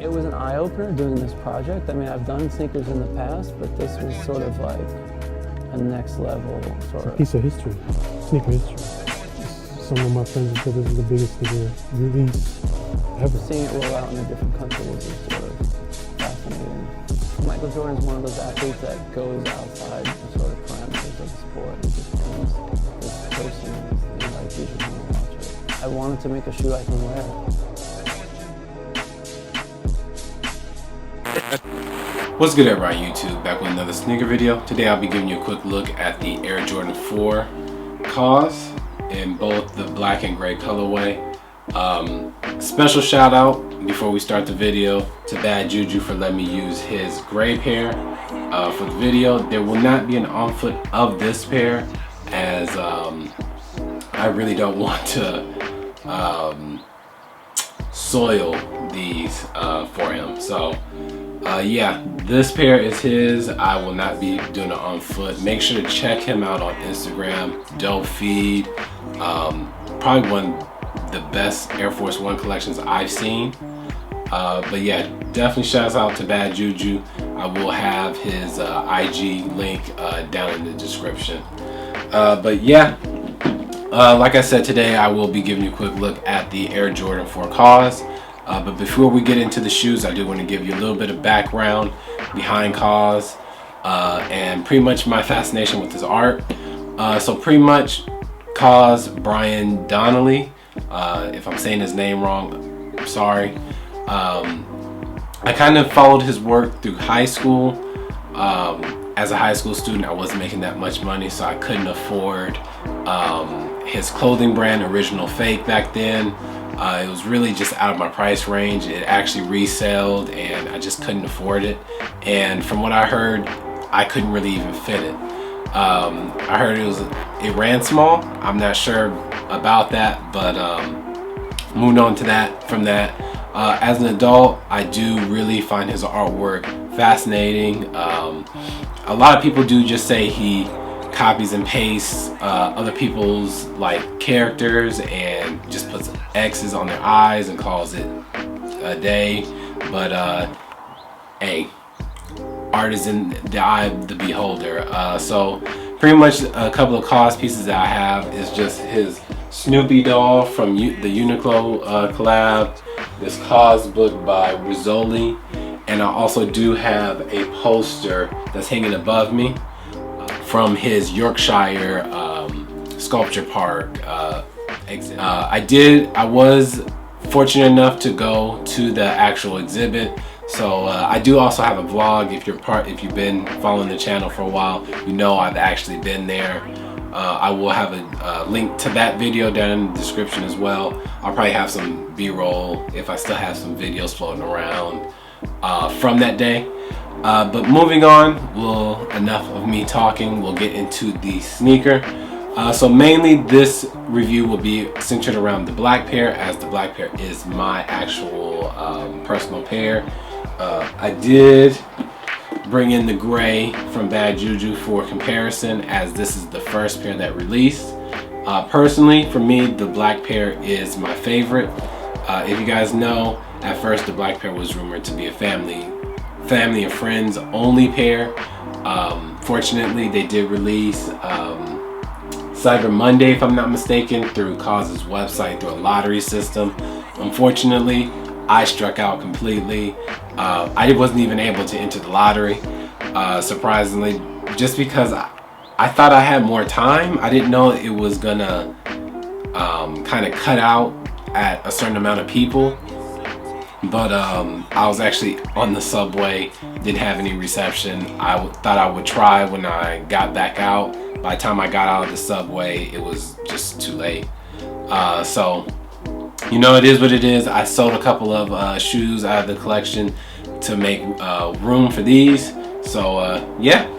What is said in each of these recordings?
It was an eye-opener doing this project. I mean, I've done sneakers in the past, but this was sort of like a next level sort of piece of history, sneaker history. Some of my friends have said this is the biggest sneaker release ever. Seeing it roll out in the different countries is sort of fascinating. Michael Jordan's one of those athletes that goes outside the sort of parameters of the sport and just becomes this person and like you just want to watch it. I wanted to make a shoe I can wear. What's good, everybody? YouTube back with another sneaker video. Today I'll be giving you a quick look at the Air Jordan 4 Kaws in both the black and gray colorway. Special shout out before we start the video to Bad Juju for letting me use his gray pair for the video. There will not be an on foot of this pair as I really don't want to soil these for him. So yeah, this pair is his. I will not be doing it on foot. Make sure to check him out on Instagram. Dope feed. Probably one of the best Air Force One collections I've seen. But yeah, definitely shouts out to Bad Juju. I will have his IG link down in the description. But yeah, like I said, today I will be giving you a quick look at the Air Jordan 4 Kaws. But before we get into the shoes, I do want to give you a little bit of background behind Kaws and pretty much my fascination with his art. So pretty much Kaws Brian Donnelly, if I'm saying his name wrong, I'm sorry. I kind of followed his work through high school. As a high school student, I wasn't making that much money, so I couldn't afford his clothing brand, Original Fake, back then. It was really just out of my price range. It actually resold and I just couldn't afford it. And from what I heard, I couldn't really even fit it. I heard it ran small. I'm not sure about that, but moving on to that. From that, as an adult, I do really find his artwork fascinating. A lot of people do just say he copies and pastes other people's like characters and just puts X's on their eyes and calls it a day. But hey, art is in the eye of the beholder. So pretty much a couple of Kaws pieces that I have is just his Snoopy doll from the Uniqlo collab, this Kaws book by Rizzoli, and I also do have a poster that's hanging above me from his Yorkshire Sculpture Park exhibit. I was fortunate enough to go to the actual exhibit. So I do also have a vlog. If you've been following the channel for a while, you know I've actually been there. I will have a link to that video down in the description as well. I'll probably have some B-roll if I still have some videos floating around from that day. But moving on, enough of me talking, we'll get into the sneaker. So mainly this review will be centered around the black pair, as the black pair is my actual personal pair. I did bring in the gray from Bad Juju for comparison, as this is the first pair that released. Personally, for me, the black pair is my favorite. If you guys know, at first the black pair was rumored to be a family and friends only pair. Fortunately, they did release Cyber Monday, if I'm not mistaken, through Kaws' website through a lottery system. Unfortunately, I struck out completely. I wasn't even able to enter the lottery, surprisingly, just because I thought I had more time. I didn't know it was gonna kind of cut out at a certain amount of people. But I was actually on the subway, didn't have any reception. I thought I would try when I got back out. By the time I got out of the subway, it was just too late. So, you know, it is what it is. I sold a couple of shoes out of the collection to make room for these. So yeah,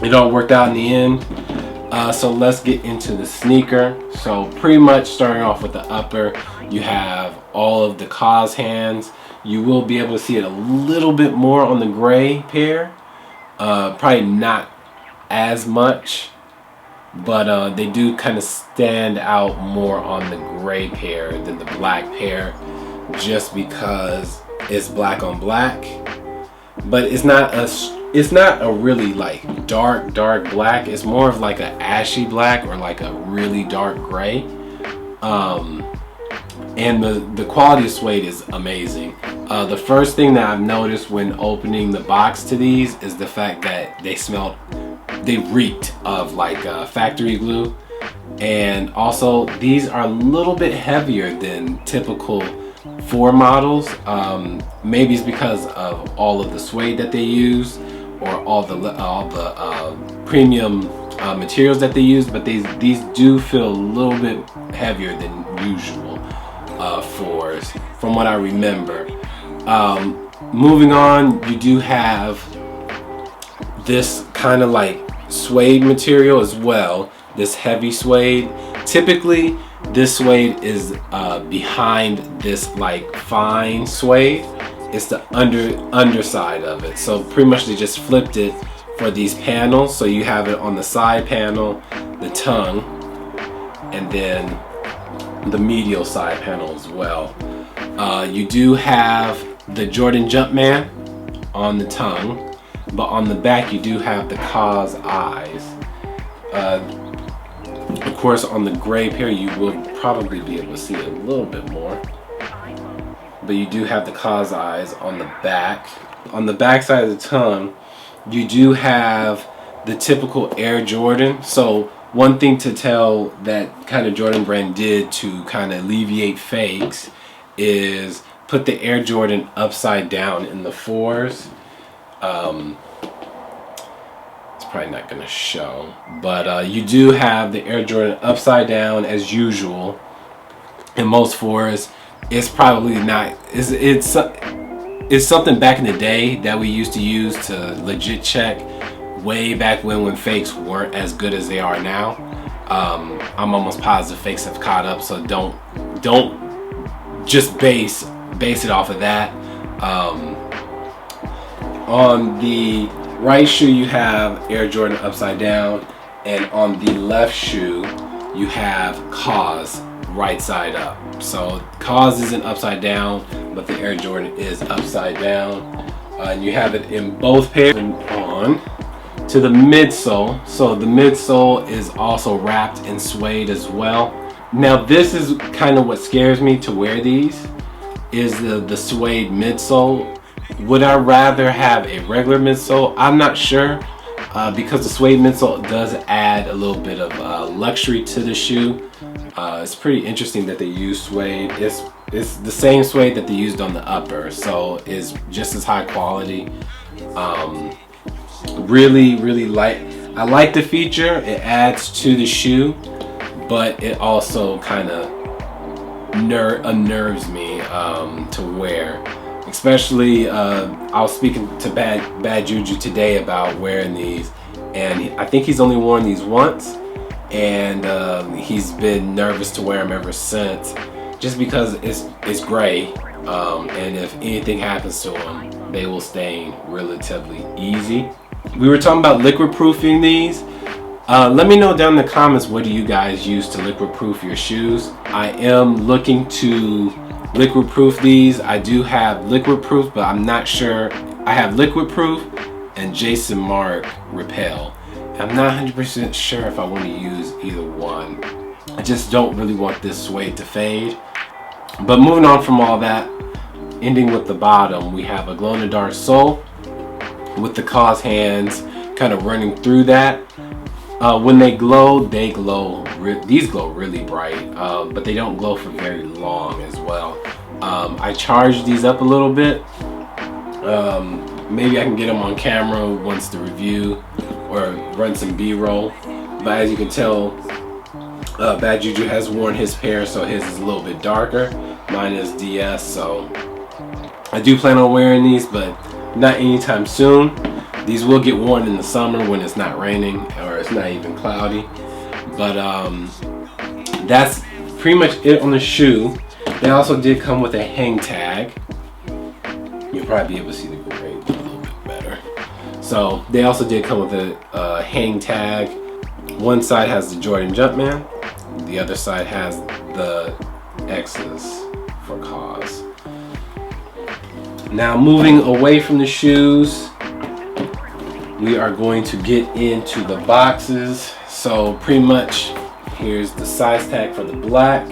it all worked out in the end. So let's get into the sneaker. So pretty much starting off with the upper, you have all of the Kaws hands. You will be able to see it a little bit more on the gray pair. Probably not as much, but they do kind of stand out more on the gray pair than the black pair, just because It's black on black, but it's not a really like dark black. It's more of like a ashy black or like a really dark gray. And the quality of suede is amazing. The first thing that I've noticed when opening the box to these is the fact that they reeked of like factory glue. And also these are a little bit heavier than typical 4 models. Maybe it's because of all of the suede that they use or all the premium materials that they use, but these do feel a little bit heavier than usual 4s from what I remember. Moving on, you do have this kind of like suede material as well, this heavy suede. Typically this suede is behind this like fine suede. It's the underside of it. So pretty much they just flipped it for these panels. So you have it on the side panel, the tongue, and then the medial side panel as well. You do have the Jordan Jumpman on the tongue, but on the back you do have the Kaws eyes. Of course, on the gray pair you will probably be able to see a little bit more, but you do have the Kaws eyes on the back. On the back side of the tongue, you do have the typical Air Jordan. So one thing to tell that kind of Jordan brand did to kind of alleviate fakes is put the Air Jordan upside down in the 4s. It's probably not going to show, but you do have the Air Jordan upside down as usual in most 4s. It's probably not. It's something back in the day that we used to use to legit check way back when fakes weren't as good as they are now. I'm almost positive fakes have caught up, so don't just base it off of that. On the right shoe you have Air Jordan upside down, and on the left shoe you have Kaws right side up. So Kaws isn't upside down, but the Air Jordan is upside down. And you have it in both pairs. And on to the midsole. So the midsole is also wrapped in suede as well. Now this is kind of what scares me to wear these, is the suede midsole. Would I rather have a regular midsole? I'm not sure, because the suede midsole does add a little bit of luxury to the shoe. It's pretty interesting that they use suede. It's the same suede that they used on the upper, so it's just as high quality. Really I like the feature. It adds to the shoe, but it also kind of unnerves me to wear. Especially, I was speaking to Bad Juju today about wearing these, and I think he's only worn these once, and he's been nervous to wear them ever since, just because it's gray, and if anything happens to them, they will stain relatively easy. We were talking about liquid proofing these. Let me know down in the comments, what do you guys use to liquid proof your shoes? I am looking to liquid proof these. I do have liquid proof, but I'm not sure. I have liquid proof and Jason Mark Repel. I'm not 100% sure if I want to use either one. I just don't really want this suede to fade. But moving on from all that, ending with the bottom, we have a glow-in-the-dark sole with the Kaws hands kind of running through that. When they glow, these glow really bright, but they don't glow for very long as well. I charged these up a little bit. Maybe I can get them on camera once the review, or run some B-roll. But as you can tell, Bad Juju has worn his pair, so his is a little bit darker. Mine is DS, so I do plan on wearing these, but not anytime soon. These will get worn in the summer when it's not raining or it's not even cloudy. But that's pretty much it on the shoe. They also did come with a hang tag. You'll probably be able to see the gray a little bit better. So they also did come with a hang tag. One side has the Jordan Jumpman. The other side has the X's for Kaws. Now moving away from the shoes, we are going to get into the boxes. So pretty much, here's the size tag for the black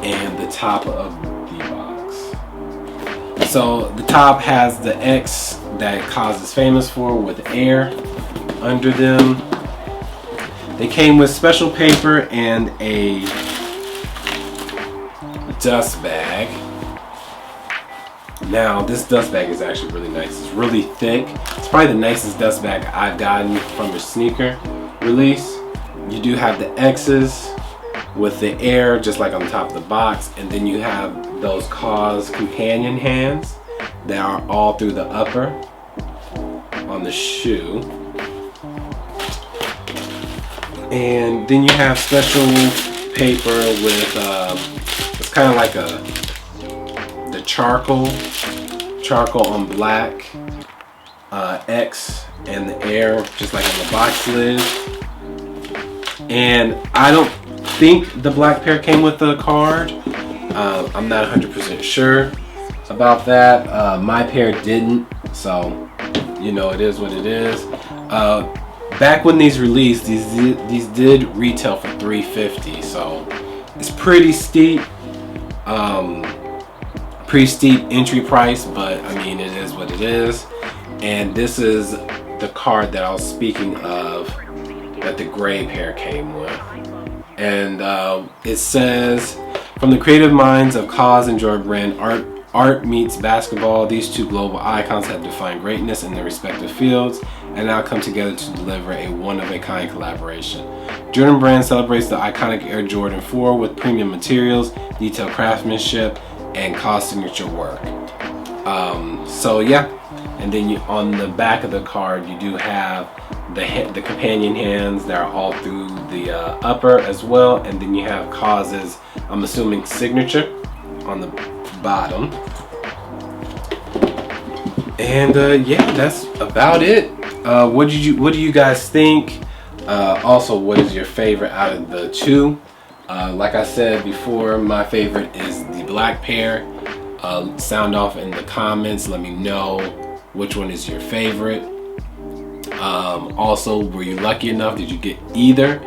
and the top of the box. So the top has the X that Kaws is famous for with air under them. They came with special paper and a dust bag. Now this dust bag is actually really nice. It's really thick. It's probably the nicest dust bag I've gotten from a sneaker release. You do have the X's with the air just like on top of the box, and then you have those Kaws companion hands that are all through the upper on the shoe. And then you have special paper with it's kind of like the charcoal on black X and the air just like on the box lid. And I don't think the black pair came with the card. I'm not 100% sure about that. My pair didn't, so you know, it is what it is. Back when these released, these did retail for $350, so it's pretty steep. Pretty steep entry price, but I mean, it is what it is. And this is the card that I was speaking of that the gray pair came with. And it says, from the creative minds of Kaws and Jordan Brand, art meets basketball. These two global icons have defined greatness in their respective fields and now come together to deliver a one-of-a-kind collaboration. Jordan Brand celebrates the iconic Air Jordan 4 with premium materials, detailed craftsmanship, and Kaws signature work. So yeah, and then on the back of the card you do have the companion hands that are all through the upper as well, and then you have Kaws's, I'm assuming, signature on the bottom. And yeah, that's about it. What do you guys think? Also, what is your favorite out of the two? Like I said before, my favorite is the black pair. Sound off in the comments, let me know which one is your favorite. Also, were you lucky enough? Did you get either?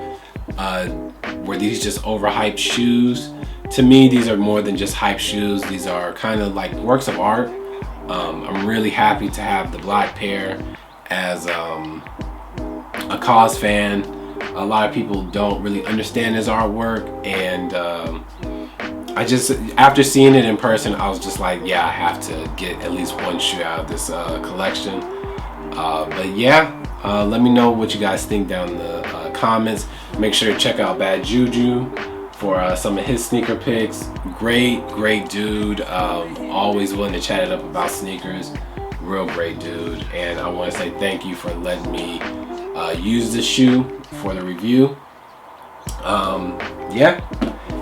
Were these just overhyped shoes? To me, these are more than just hype shoes. These are kind of like works of art. I'm really happy to have the black pair as a Kaws fan. A lot of people don't really understand his artwork, and I just, after seeing it in person, I was just like, yeah, I have to get at least one shoe out of this collection. But yeah, let me know what you guys think down in the comments. Make sure to check out Bad Juju for some of his sneaker picks. Great dude. Always willing to chat it up about sneakers. Real great dude. And I want to say thank you for letting me use this shoe for the review. Yeah,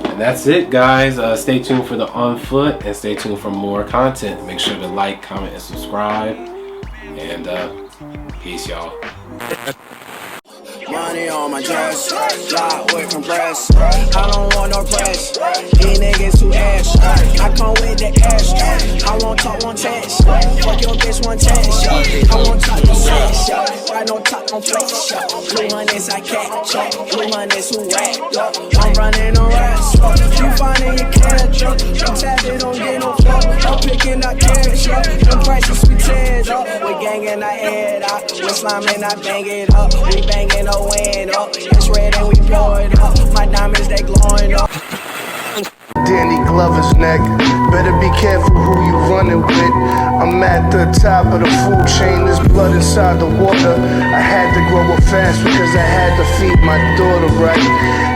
and that's it, guys. Stay tuned for the On Foot, and stay tuned for more content. Make sure to like, comment, and subscribe. And peace, y'all. Money on my dress, fly with compress. I don't want no press. These niggas too ash. I come with the ash. I won't talk, won't text. Fuck your bitch, one text. I won't talk to sex. I don't talk on flex. Blue hundreds I catch. Blue hundreds who whack. I'm running on rats. You finding your cash. I'm tapping, don't get no fuck. I'm picking up cash. Them prices we tears up. We gangin' our head up. We slimin', I bang it up. We bangin' the wind up. It's red and we blow it up. My diamonds, they glowing up. Danny Glover's neck. Better be careful who you running with. I'm at the top of the food chain. There's blood inside the water. I had to grow up fast because I had to feed my daughter right.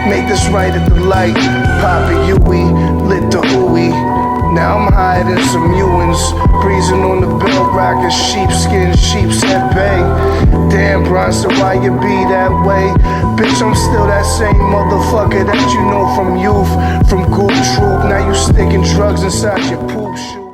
Make this right at the light. Papa Yui, lit the ooey. Now I'm hiding some Ewins, breezing on the bell, rocking sheepskin, sheep's at bay. Damn, Bronson, why you be that way? Bitch, I'm still that same motherfucker that you know from youth, from Goop Troop. Now you sticking drugs inside your poop shoe.